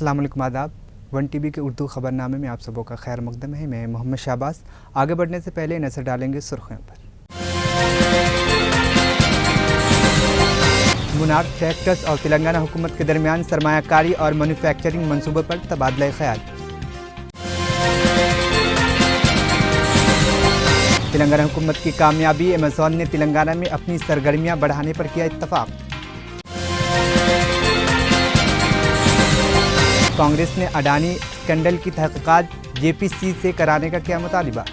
अस्सलाम वालेकुम, आदाब। वन टीवी के उर्दू खबरनामे में आप सबों का खैर मकदम है। मैं मोहम्मद शाहबाज। आगे बढ़ने से पहले नज़र डालेंगे सुर्खियों पर। मुनार ट्रैक्टर्स और तेलंगाना हुकूमत के दरमियान सरमायाकारी और मैन्युफैक्चरिंग मंसूबों पर तबादला ख्याल। तेलंगाना हुकूमत की कामयाबी, अमेज़ॉन ने तेलंगाना में अपनी सरगर्मियां बढ़ाने पर किया इत्तफाक। कांग्रेस ने अडानी स्कैंडल की तहकीकात जेपीसी से कराने का किया मुतालिबा।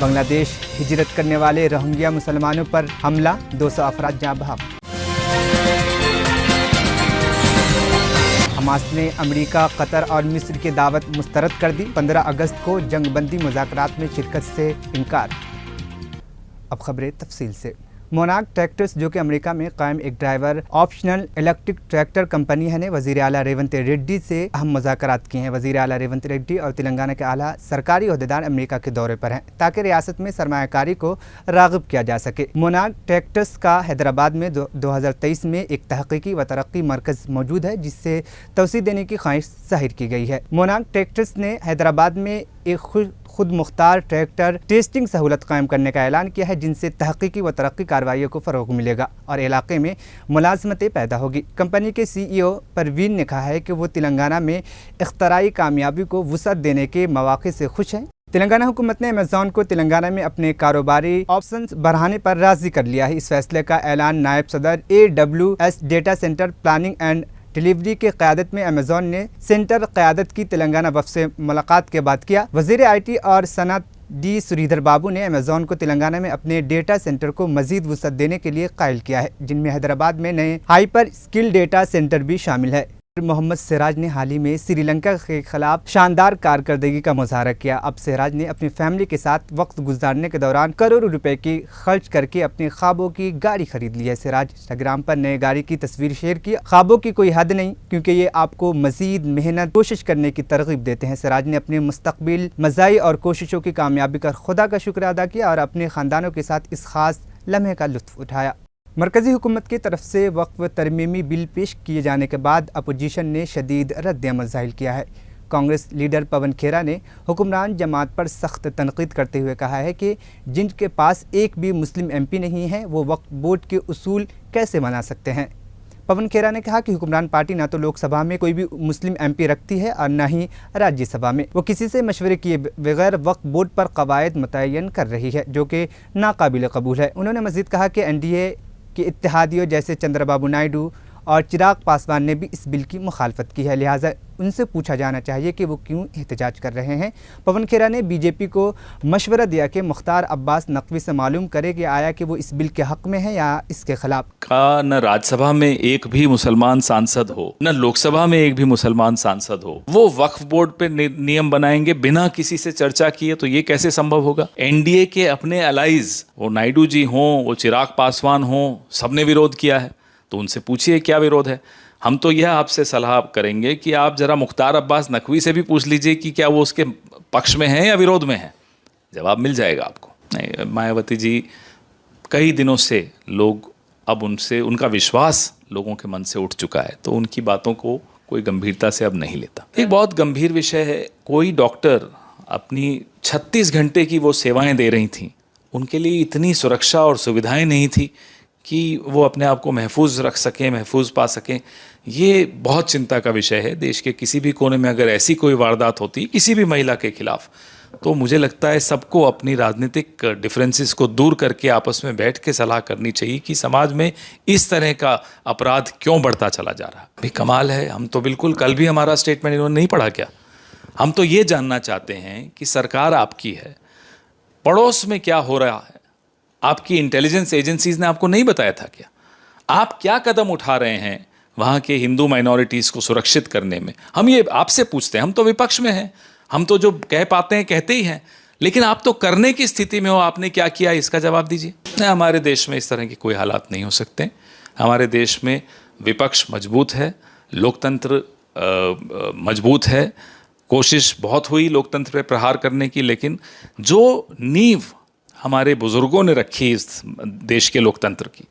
बांग्लादेश हिजरत करने वाले रोहिंग्या मुसलमानों पर हमला, 200 अफराद जाँ बहक। हमास ने अमेरिका, कतर और मिस्र की दावत मुस्तरद कर दी। 15 अगस्त को जंगबंदी मुज़ाकरात में शिरकत से इनकार। अब खबरें तफसील से। मोनार्क ट्रैक्टर्स, जो कि अमेरिका में कायम एक driver optional electric tractor company है, ने वज़ीर आला रेवंत रेड्डी से अहम मुज़ाकरात किए हैं। वज़ीर आला रेवंत रेड्डी और तेलंगाना के आला सरकारी ओहदेदार अमेरिका के दौरे पर हैं ताकि रियासत में सरमायाकारी को राग़िब किया जा सके। मोनार्क ट्रैक्टर्स का हैदराबाद में 2023 में एक तहक़ीक़ी व तरक्की मरकज़ मौजूद है, जिससे तवसी देने की ख्वाहिश ज़ाहिर की गई है। मोनार्क ट्रैक्टर्स ने हैदराबाद में एक खुद मुख्तार ट्रैक्टर टेस्टिंग सहूलत कायम करने का ऐलान किया है, जिनसे तहक़ीक़ी व तरक्की कार्रवाइयों को फ़रोग़ मिलेगा और इलाके में मुलाज़मतें पैदा होगी। कंपनी के CEO परवीन ने कहा है कि वो तेलंगाना में इख्तराई कामयाबी को वुसअत देने के मौक़े से खुश हैं। तेलंगाना हुकूमत ने अमेज़ॉन को तेलंगाना में अपने कारोबारी ऑप्शंस बढ़ाने पर राज़ी कर लिया है। इस फैसले का ऐलान नायब सदर AWS data centre planning and delivery के क़यादत में अमेज़ॉन ने सेंटर क़यादत की तेलंगाना वफ़द से मुलाकात के बाद किया। वज़ीर IT और सनअत D श्रीधर बाबू ने अमेज़ॉन को तेलंगाना में अपने डेटा सेंटर को मज़ीद वुसअत देने के लिए कायल किया है, जिनमें हैदराबाद में नए हाइपर स्किल डेटा सेंटर भी शामिल है। मोहम्मद सिराज ने हाल ही में श्रीलंका के खिलाफ शानदार कारकर्दगी का मुजाहरा किया। अब सिराज ने अपनी फैमिली के साथ वक्त गुजारने के दौरान करोड़ों रुपए की खर्च करके अपने ख्वाबों की गाड़ी खरीद ली है। सिराज इंस्टाग्राम पर नए गाड़ी की तस्वीर शेयर की। ख्वाबों की कोई हद नहीं, क्योंकि ये आपको मजीद मेहनत कोशिश करने की तरगीब देते हैं। सिराज ने अपने मुस्तकबिल मज़ाई और कोशिशों की कामयाबी का खुदा का शुक्र अदा किया और अपने ख़ानदानों के साथ इस खास लम्हे का लुत्फ़ उठाया। मरकज़ी हुकूमत की तरफ से वक्फ तरमीमी बिल पेश किए जाने के बाद अपोजिशन ने शदीद रद्द-ए-अमल ज़ाहिर किया है। कांग्रेस लीडर पवन खेरा ने हुक्मरान जमात पर सख्त तनकीद करते हुए कहा है कि जिनके पास एक भी मुस्लिम MP नहीं है, वो वक्फ बोर्ड के उसूल कैसे बना सकते हैं। पवन खेरा ने कहा कि हुक्मरान पार्टी ना तो लोकसभा में कोई भी मुस्लिम MP रखती है और न ही राज्यसभा में। वो किसी से मशवरे किए बगैर वक्फ बोर्ड पर कवायद मुतय्यन कर रही है, जो कि नाकाबिल कबूल है। उन्होंने मज़ीद कहा कि NDA कि इत्तेहादियों जैसे चंद्रबाबू नायडू और चिराग पासवान ने भी इस बिल की मुखालफत की है, लिहाजा उनसे पूछा जाना चाहिए कि वो क्यों एहतजाज कर रहे हैं। पवन खेरा ने BJP को मशवरा दिया कि मुख्तार अब्बास नकवी से मालूम करे कि आया कि वो इस बिल के हक़ में है या इसके खिलाफ। का न राज्यसभा में एक भी मुसलमान सांसद हो, न लोकसभा में एक भी मुसलमान सांसद हो, वो वक्फ बोर्ड पे नियम बनाएंगे बिना किसी से चर्चा किए, तो ये कैसे संभव होगा। NDA के अपने अलाइज, वो नायडू जी हों, वो चिराग पासवान हों, सबने विरोध किया है, तो उनसे पूछिए क्या विरोध है। हम तो यह आपसे सलाह करेंगे कि आप ज़रा मुख्तार अब्बास नकवी से भी पूछ लीजिए कि क्या वो उसके पक्ष में हैं या विरोध में हैं, जवाब मिल जाएगा आपको। नहीं, मायावती जी कई दिनों से लोग अब उनसे उनका विश्वास लोगों के मन से उठ चुका है, तो उनकी बातों को कोई गंभीरता से अब नहीं लेता। एक बहुत गंभीर विषय है, कोई डॉक्टर अपनी 36 घंटे की वो सेवाएं दे रही थीं, उनके लिए इतनी सुरक्षा और सुविधाएं नहीं थी कि वो अपने आप को महफूज रख सकें, महफूज पा सकें। ये बहुत चिंता का विषय है। देश के किसी भी कोने में अगर ऐसी कोई वारदात होती किसी भी महिला के खिलाफ, तो मुझे लगता है सबको अपनी राजनीतिक डिफरेंसेस को दूर करके आपस में बैठ के सलाह करनी चाहिए कि समाज में इस तरह का अपराध क्यों बढ़ता चला जा रहा है। भी कमाल है, हम तो बिल्कुल, कल भी हमारा स्टेटमेंट इन्होंने नहीं पढ़ा क्या। हम तो ये जानना चाहते हैं कि सरकार आपकी है, पड़ोस में क्या हो रहा है आपकी इंटेलिजेंस एजेंसीज ने आपको नहीं बताया था क्या। आप क्या कदम उठा रहे हैं वहाँ के हिंदू माइनॉरिटीज़ को सुरक्षित करने में। हम ये आपसे पूछते हैं, हम तो विपक्ष में हैं, हम तो जो कह पाते हैं कहते ही हैं, लेकिन आप तो करने की स्थिति में हो, आपने क्या किया इसका जवाब दीजिए। नहीं, हमारे देश में इस तरह के कोई हालात नहीं हो सकते। हमारे देश में विपक्ष मजबूत है, लोकतंत्र मजबूत है। कोशिश बहुत हुई लोकतंत्र पे प्रहार करने की, लेकिन जो नींव हमारे बुजुर्गों ने रखी इस देश के लोकतंत्र की।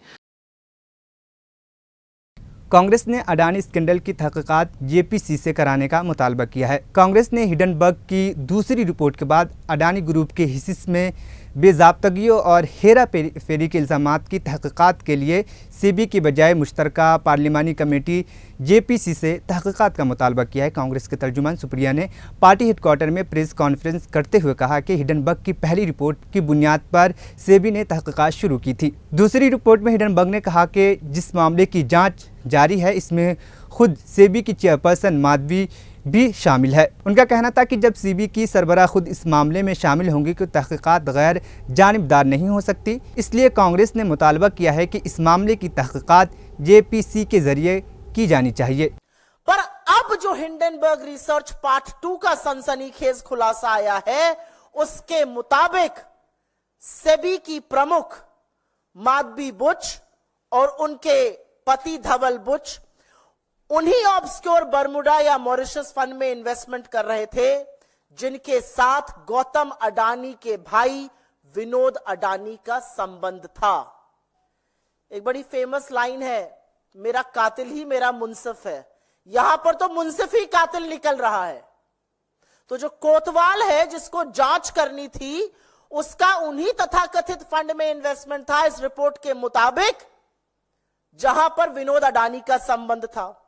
कांग्रेस ने अडानी स्कैंडल की तहकीकात जेपीसी से कराने का मुतालबा किया है। कांग्रेस ने हिडनबर्ग की दूसरी रिपोर्ट के बाद अडानी ग्रुप के हिस्से में बेज़ाब्तगियों और हेरा फेरी के इल्ज़ामात की तहकीकात के लिए सेबी की बजाय मुश्तरका पार्लिमानी कमेटी जेपीसी से तहकीकात का मुतालबा किया है। कांग्रेस के तर्जुमान सुप्रिया ने पार्टी हेडक्वार्टर में प्रेस कॉन्फ्रेंस करते हुए कहा कि हिडनबर्ग की पहली रिपोर्ट की बुनियाद पर सेबी ने तहकीकात शुरू की थी। दूसरी रिपोर्ट में हिडनबर्ग ने कहा कि जिस मामले की जाँच जारी है इसमें खुद सेबी की चेयरपर्सन माधवी भी शामिल है। उनका कहना था कि जब सेबी की सरबराह खुद इस मामले में शामिल होंगी तो तहकीकात गैर जानिबदार नहीं हो सकती। इसलिए कांग्रेस ने मुतालबा किया है कि इस मामले की तहकीकात जेपीसी के जरिए की जानी चाहिए। पर अब जो हिंडनबर्ग रिसर्च पार्ट 2 का सनसनीखेज खुलासा आया है, उसके मुताबिक सेबी की प्रमुख माधवी बुच और उनके पति धवल बुच उन्हीं ऑब्सक्योर बर्मुडा या मॉरिशस फंड में इन्वेस्टमेंट कर रहे थे जिनके साथ गौतम अडानी के भाई विनोद अडानी का संबंध था। एक बड़ी फेमस लाइन है, मेरा कातिल ही मेरा मुंसिफ है। यहां पर तो मुंसिफ ही कातिल निकल रहा है। तो जो कोतवाल है जिसको जांच करनी थी, उसका उन्हीं तथाकथित फंड में इन्वेस्टमेंट था इस रिपोर्ट के मुताबिक, जहां पर विनोद अडानी का संबंध था।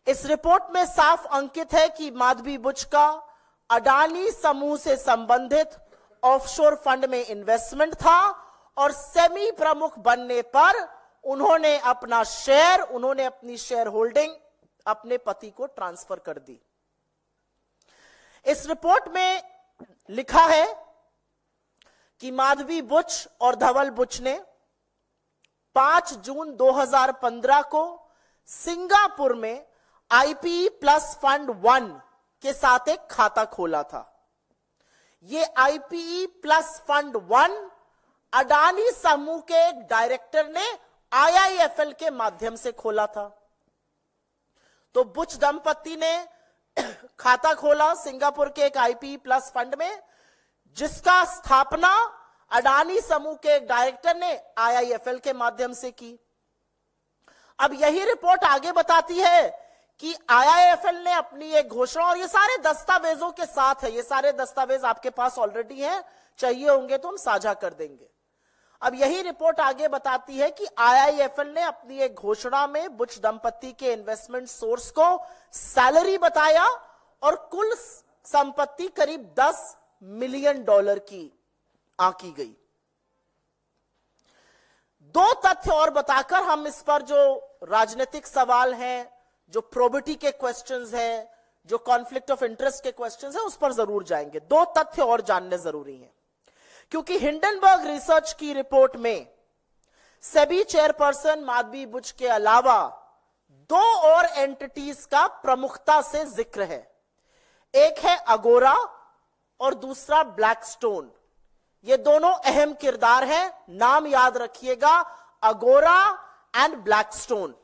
इस रिपोर्ट में साफ अंकित है कि माधवी बुच का अडानी समूह से संबंधित ऑफशोर फंड में इन्वेस्टमेंट था और सेमी प्रमुख बनने पर उन्होंने अपनी शेयर होल्डिंग अपने पति को ट्रांसफर कर दी। इस रिपोर्ट में लिखा है कि माधवी बुच और धवल बुच ने 5 जून 2015 को सिंगापुर में आईपीई प्लस फंड 1 के साथ एक खाता खोला था। यह आईपीई प्लस फंड 1 अडानी समूह के एक डायरेक्टर ने आईआईएफएल के माध्यम से खोला था। तो बुच दंपति ने खाता खोला सिंगापुर के एक आईपीई प्लस फंड में, जिसका स्थापना अडानी समूह के एक डायरेक्टर ने आईआईएफएल के माध्यम से की। अब यही रिपोर्ट आगे बताती है कि आईआईएफएल ने अपनी एक घोषणा, और ये सारे दस्तावेजों के साथ है, ये सारे दस्तावेज आपके पास ऑलरेडी हैं, चाहिए होंगे तो हम साझा कर देंगे। अब यही रिपोर्ट आगे बताती है कि आईआईएफएल ने अपनी एक घोषणा में बुच दंपति के इन्वेस्टमेंट सोर्स को सैलरी बताया और कुल संपत्ति करीब $10 मिलियन की आंकी गई। 2 तथ्य और बताकर हम इस पर जो राजनीतिक सवाल हैं, जो प्रोबिटी के क्वेश्चंस हैं, जो कॉन्फ्लिक्ट ऑफ इंटरेस्ट के क्वेश्चंस हैं, उस पर जरूर जाएंगे। 2 तथ्य और जानने जरूरी हैं, क्योंकि हिंडनबर्ग रिसर्च की रिपोर्ट में सेबी चेयरपर्सन माधवी बुच के अलावा 2 और एंटिटीज का प्रमुखता से जिक्र है। एक है अगोरा और दूसरा ब्लैकस्टोन। ये दोनों अहम किरदार हैं, नाम याद रखिएगा, अगोरा एंड ब्लैकस्टोन।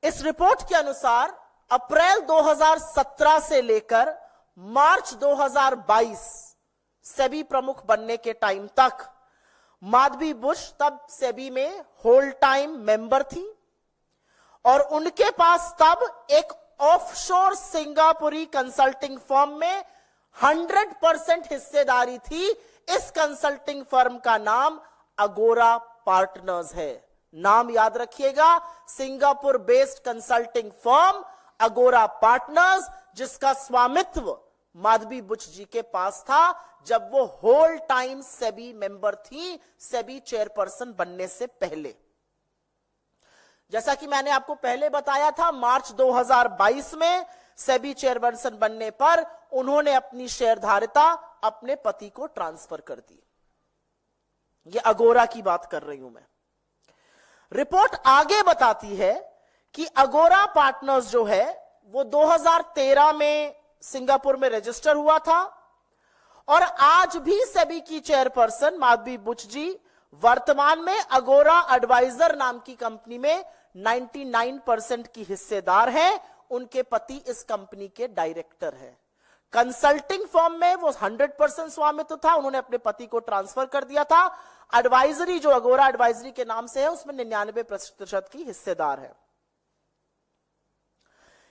इस रिपोर्ट के अनुसार अप्रैल 2017 से लेकर मार्च 2022 सेबी प्रमुख बनने के टाइम तक माधवी बुच तब सेबी में होल टाइम मेंबर थी और उनके पास तब एक ऑफशोर सिंगापुरी कंसल्टिंग फर्म में 100% हिस्सेदारी थी। इस कंसल्टिंग फर्म का नाम अगोरा पार्टनर्स है। नाम याद रखिएगा, सिंगापुर बेस्ड कंसल्टिंग फर्म अगोरा पार्टनर्स, जिसका स्वामित्व माधवी बुच जी के पास था जब वो होल टाइम सेबी मेंबर थी, सेबी चेयरपर्सन बनने से पहले। जैसा कि मैंने आपको पहले बताया था, मार्च 2022 में सेबी चेयरपर्सन बनने पर उन्होंने अपनी शेयरधारिता अपने पति को ट्रांसफर कर दी। ये अगोरा की बात कर रही हूं मैं। रिपोर्ट आगे बताती है कि अगोरा पार्टनर्स जो है वो 2013 में सिंगापुर में रजिस्टर हुआ था और आज भी सेबी की चेयरपर्सन माधवी बुच जी वर्तमान में अगोरा एडवाइजर नाम की कंपनी में 99% की हिस्सेदार है। उनके पति इस कंपनी के डायरेक्टर है। कंसल्टिंग फर्म में वो 100% स्वामित्व था, उन्होंने अपने पति को ट्रांसफर कर दिया था। एडवाइजरी जो अगोरा एडवाइजरी के नाम से है उसमें 99% की हिस्सेदार है।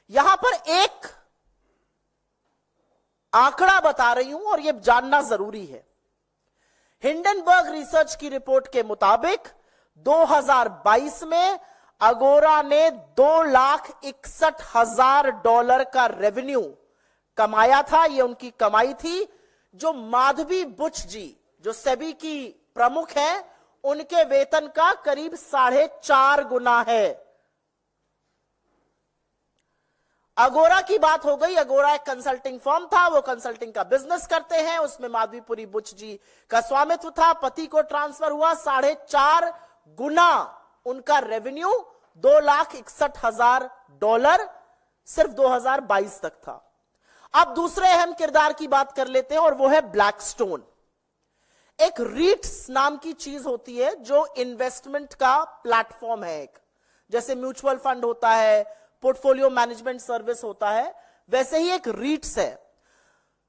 यहां पर एक आंकड़ा बता रही हूं और यह जानना जरूरी है। हिंडनबर्ग रिसर्च की रिपोर्ट के मुताबिक 2022 में अगोरा ने $2,61,000 का रेवेन्यू कमाया था। यह उनकी कमाई थी। जो माधवी बुच जी जो सेबी की प्रमुख है, उनके वेतन का करीब 4.5 गुना है। अगोरा की बात हो गई। अगोरा एक कंसल्टिंग फर्म था, वो कंसल्टिंग का बिजनेस करते हैं, उसमें माधवीपुरी बुच जी का स्वामित्व था। पति को ट्रांसफर हुआ, 4.5 गुना उनका रेवेन्यू $2,61,000 सिर्फ 2022 तक था। अब दूसरे अहम किरदार की बात कर लेते हैं और वो है ब्लैकस्टोन। एक रीट्स नाम की चीज होती है जो इन्वेस्टमेंट का प्लेटफॉर्म है। एक जैसे म्यूचुअल फंड होता है, पोर्टफोलियो मैनेजमेंट सर्विस होता है, वैसे ही एक रीट्स है,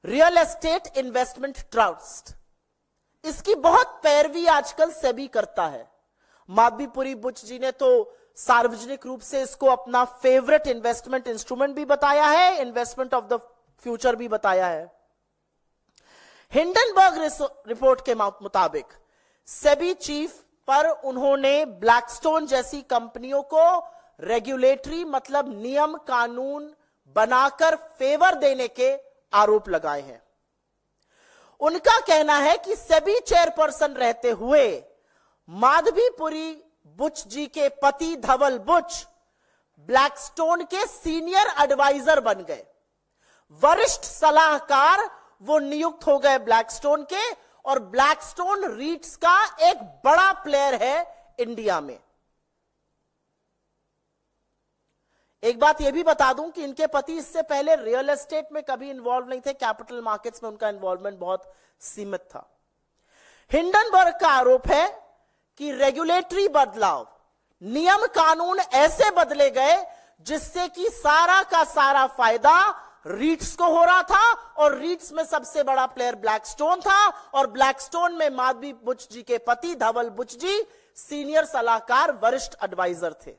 रियल एस्टेट इन्वेस्टमेंट ट्रस्ट। इसकी बहुत पैरवी आजकल सेबी करता है। माधवीपुरी बुच जी ने तो सार्वजनिक रूप से इसको अपना फेवरेट इन्वेस्टमेंट इंस्ट्रूमेंट भी बताया है, इन्वेस्टमेंट ऑफ द फ्यूचर भी बताया है। हिंडनबर्ग रिपोर्ट के मुताबिक सेबी चीफ पर उन्होंने ब्लैकस्टोन जैसी कंपनियों को रेगुलेटरी मतलब नियम कानून बनाकर फेवर देने के आरोप लगाए हैं। उनका कहना है कि सेबी चेयरपर्सन रहते हुए माधवीपुरी बुच जी के पति धवल बुच ब्लैकस्टोन के सीनियर एडवाइजर बन गए, वरिष्ठ सलाहकार वो नियुक्त हो गए ब्लैकस्टोन के, और ब्लैकस्टोन रीट्स का एक बड़ा प्लेयर है इंडिया में। एक बात यह भी बता दूं कि इनके पति इससे पहले रियल एस्टेट में कभी इन्वॉल्व नहीं थे, कैपिटल मार्केट्स में उनका इन्वॉल्वमेंट बहुत सीमित था। हिंडनबर्ग का आरोप है कि रेगुलेटरी बदलाव, नियम कानून ऐसे बदले गए जिससे कि सारा का सारा फायदा रीट्स को हो रहा था, और रीट्स में सबसे बड़ा प्लेयर ब्लैकस्टोन था, और ब्लैकस्टोन में माधवी बुच जी के पति धवल बुच जी सीनियर सलाहकार वरिष्ठ एडवाइजर थे।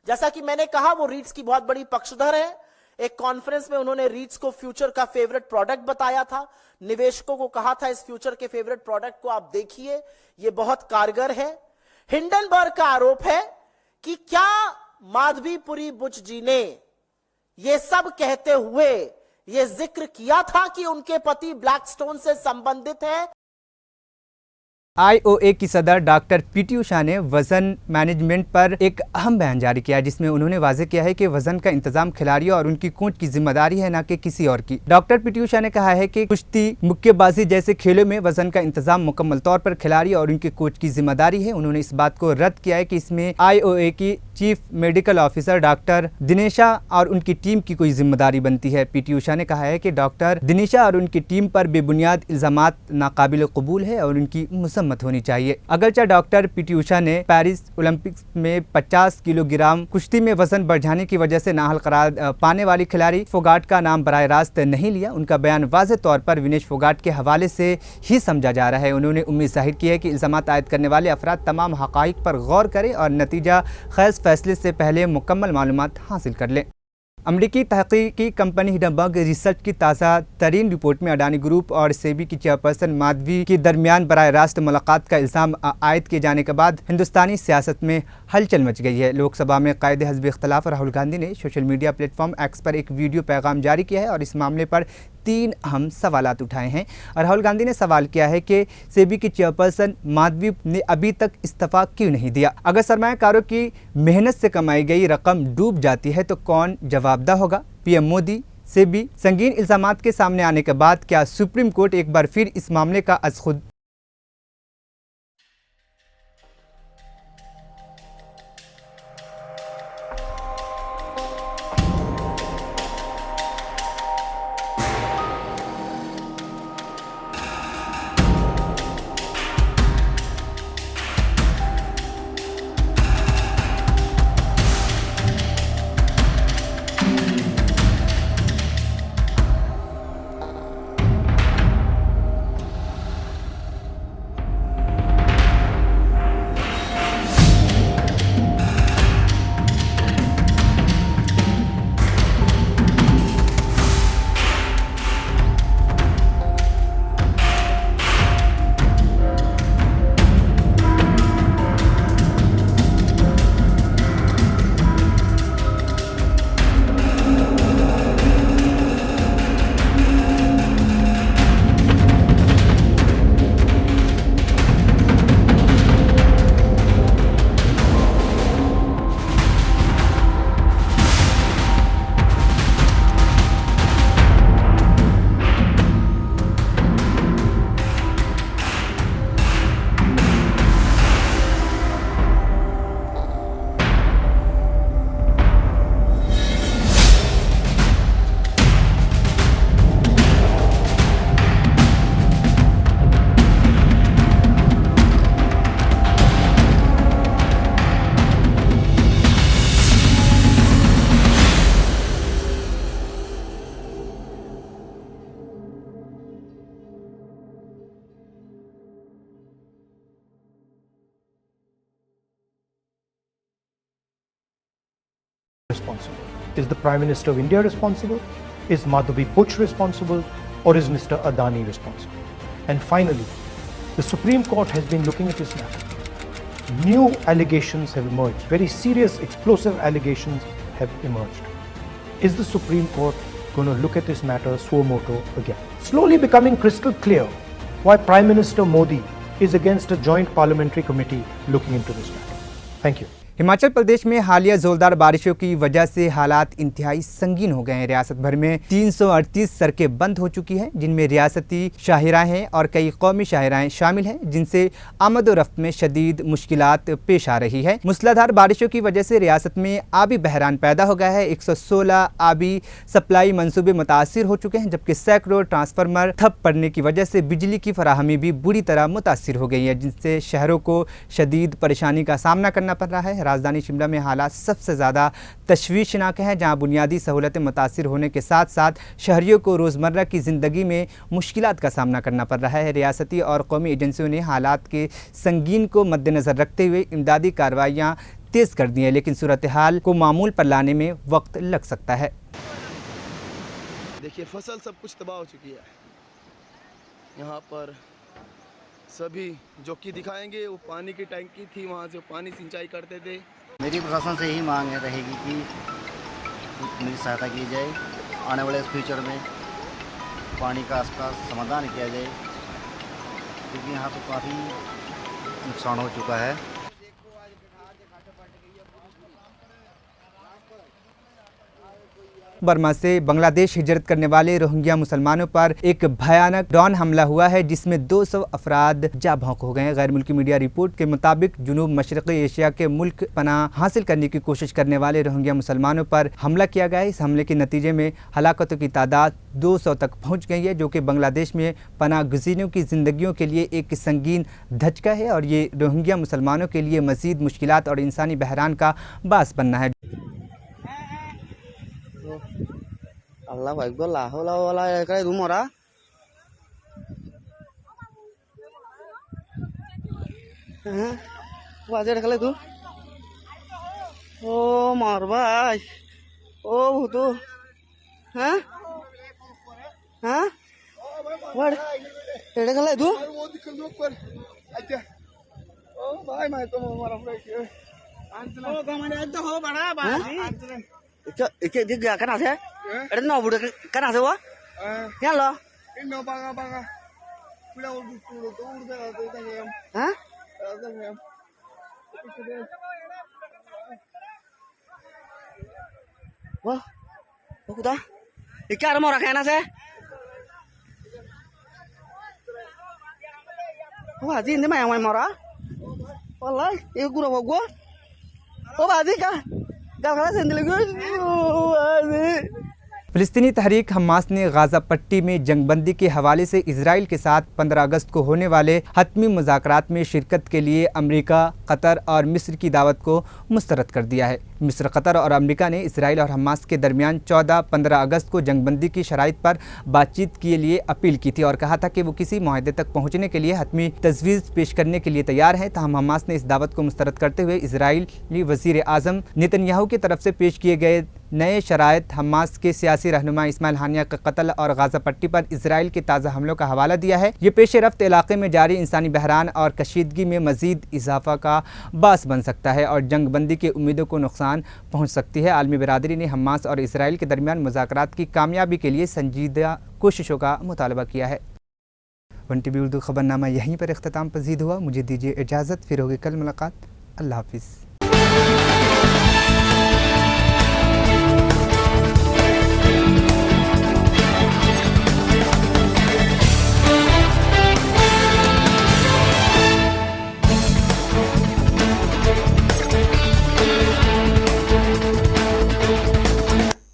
जैसा कि मैंने कहा, वो रीट्स की बहुत बड़ी पक्षधर है। एक कॉन्फ्रेंस में उन्होंने रीट्स को फ्यूचर का फेवरेट प्रोडक्ट बताया था, निवेशकों को कहा था इस फ्यूचर के फेवरेट प्रोडक्ट को आप देखिए, ये बहुत कारगर है। हिंडनबर्ग का आरोप है कि क्या माधवीपुरी बुच जी ने ये सब कहते हुए ये जिक्र किया था कि उनके पति ब्लैकस्टोन से संबंधित है। आईओए की सदर डॉक्टर पीटी उषा ने वजन मैनेजमेंट पर एक अहम बयान जारी किया, जिसमें उन्होंने वाज़ेह किया है कि वजन का इंतजाम खिलाड़ियों और उनकी कोच की जिम्मेदारी है, न कि किसी और की। डॉक्टर पीटी उषा ने कहा है कि कुश्ती, मुक्केबाजी जैसे खेलों में वजन का इंतजाम मुकम्मल तौर पर खिलाड़ी और उनके कोच की जिम्मेदारी है। उन्होंने इस बात को रद्द किया है कि इसमें आईओए की chief medical officer doctor Dinshaw और उनकी टीम की कोई जिम्मेदारी बनती है। पीटी उषा ने कहा है कि डॉक्टर दिनेशा और उनकी टीम पर बेबुनियाद इल्जामात नाकाबिल कबूल है और उनकी मत होनी चाहिए। अगरचे डॉक्टर पीटी उषा ने पेरिस ओलंपिक्स में 50 किलोग्राम कुश्ती में वजन बढ़ जाने की वजह से नाअहल करार पाने वाली खिलाड़ी फोगाट का नाम बराह रास्त नहीं लिया। उनका बयान वाज़ेह तौर पर विनेश फोगाट के हवाले से ही समझा जा रहा है। उन्होंने उम्मीद जाहिर की है कि इल्जामात आयद करने वाले अफराद तमाम हक़ाइक़ पर गौर करें और नतीजा खैज़ फैसले से पहले मुकम्मल मालूमात हासिल कर लें। अमरीकी तहकीकी कंपनी हिंडनबर्ग रिसर्च की ताज़ा तरीन रिपोर्ट में अडानी ग्रुप और सेबी की चेयरपर्सन माधवी के दरमियान बराह रास्त मुलाकात का इल्ज़ाम आयद किए जाने के बाद हिंदुस्तानी सियासत में हलचल मच गई है। लोकसभा में कायदे हिज़्ब इख्तिलाफ राहुल गांधी ने सोशल मीडिया प्लेटफॉर्म एक्स पर एक वीडियो पैगाम जारी किया है और इस मामले पर 3 अहम सवालात उठाए हैं। और राहुल गांधी ने सवाल किया है कि सेबी की चेयरपर्सन माधवी ने अभी तक इस्तीफा क्यों नहीं दिया। अगर सरमायाकारों की मेहनत से कमाई गई रकम डूब जाती है तो कौन जवाबदेह होगा? पीएम मोदी, सेबी संगीन इल्जामात के सामने आने के बाद क्या सुप्रीम कोर्ट एक बार फिर इस मामले का अज़ खुद responsible? Is the Prime Minister of India responsible? Is Madhavi Puch responsible? Or is Mr. Adani responsible? And finally, the Supreme Court has been looking at this matter. New allegations have emerged, very serious, explosive allegations have emerged. Is the Supreme Court going to look at this matter suo moto again? Slowly becoming crystal clear why Prime Minister Modi is against a joint parliamentary committee looking into this matter. Thank you. Himachal Pradesh में हालिया जोरदार बारिशों की वजह से हालात इंतहाई संगीन हो गए हैं। रियासत भर में 338 सड़कें बंद हो चुकी हैं, जिनमें रियासती शाहराहें और कई कौमी शाहराहें शामिल हैं, जिनसे आमद और रफ्त में शदीद मुश्किलात पेश आ रही है। मूसलाधार बारिशों की वजह से रियासत में आबी बहरान पैदा हो गया है। 116 आबी सप्लाई मंसूबे मुतासिर हो चुके हैं, जबकि सैकड़ों ट्रांसफार्मर ठप पड़ने की वजह से बिजली की फराहमी भी बुरी तरह मुतासिर हो गई है, जिनसे शहरों को शदीद परेशानी का सामना करना पड़ रहा है। राजधानी शिमला में हालात सबसे ज़्यादा तशवीशनाक हैं, जहां बुनियादी सहूलतें मुतासिर होने के साथ साथ शहरियों को रोज़मर्रा की ज़िंदगी में मुश्किलात का सामना करना पड़ रहा है। रियासती और कौमी एजेंसियों ने हालात के संगीन को मद्देनज़र रखते हुए इमदादी कार्रवाइयाँ तेज़ कर दी हैं, लेकिन सूरत हाल को मामूल पर लाने में वक्त लग सकता है। देखिए, फसल सब कुछ तबाह हो चुकी है। यहाँ पर सभी जो कि दिखाएंगे वो पानी की टैंकी थी, वहाँ से पानी सिंचाई करते थे। मेरी प्रशासन से यही मांग रहेगी कि मेरी सहायता की जाए, आने वाले फ्यूचर में पानी का इसका समाधान किया जाए, क्योंकि यहाँ तो काफ़ी नुकसान हो चुका है। बर्मा से बांग्लादेश हिजरत करने वाले रोहिंग्या मुसलमानों पर एक भयानक ड्रोन हमला हुआ है, जिसमें 200 अफराद जा भौंक हो गए हैं। गैर मुल्की मीडिया रिपोर्ट के मुताबिक जुनूब मशरक़ी एशिया के मुल्क पनाह हासिल करने की कोशिश करने वाले रोहिंग्या मुसलमानों पर हमला किया गया है। इस हमले के नतीजे में हलाकतों की तादाद 200 तक पहुँच गई है, जो कि बांग्लादेश में पनाह गुज़ीरों की ज़िंदगियों के लिए एक संगीन धचका है और ये रोहिंग्या मुसलमानों के लिए मज़ीद मुश्किलात और इंसानी बहरान का बास बनना है। अल्लाह अकबर, ला हौला वला कुला रूम ओरा हां वाजे रखले तू ओ मार भाई ओ भूतू हां हां वड़ एड़े खले तू वो दिखल दो पर अच्छा ओ भाई मैं तो मारा फ्रेक आंतला ओ कमाने तो हो बड़ा बाजी आंतला इके दिख गया कना से एड़े नो बुड़ कना से वो क्या लो ino banga pula udah udah हां वो खुदा ये क्या रमो रखा है ना से वो आजी इंदे माया मरा wallahi ये गुरा वो वो आजी का गलगला सेंदले गो आजी। फ़िलिस्तीनी तहरीक हमास ने गाज़ा पट्टी में जंगबंदी के हवाले से इजराइल के साथ 15 अगस्त को होने वाले हतमी मुज़ाकरात में शिरकत के लिए अमेरिका, कतर और मिस्र की दावत को मुस्तरद कर दिया है। मिस्र, कतर और अमेरिका ने इजराइल और हमास के दरमियान 14-15 अगस्त को जंगबंदी की शराइत पर बातचीत के लिए अपील की थी और कहा था कि वो किसी मुआहदे तक पहुँचने के लिए हतमी तजवीज़ पेश करने के लिए तैयार है। तहम हमास ने इस दावत को मुस्तरद करते हुए इजराइली वज़ीर आज़म नेतन्याहू की तरफ से पेश किए गए नए शराइत, हमास के सियासी रहनुमा इस्माइल हानिया का कत्ल और गाज़ा पट्टी पर इजराइल के ताज़ा हमलों का हवाला दिया है। ये पेश रफ्त इलाके में जारी इंसानी बहरान और कशीदगी में मज़ीद इजाफा का बास बन सकता है और जंगबंदी की उम्मीदों को नुकसान पहुँच सकती है। आलमी बिरादरी ने हमास और इसराइल के दरमियान मुज़ाकरात की कामयाबी के लिए संजीदा कोशिशों का मुतालबा किया है। वन टीवी उर्दू खबरनामा यहीं पर इख्तिताम पजीद हुआ। मुझे दीजिए इजाज़त, फिर होगी कल मुलाकात। अल्लाह हाफिज़।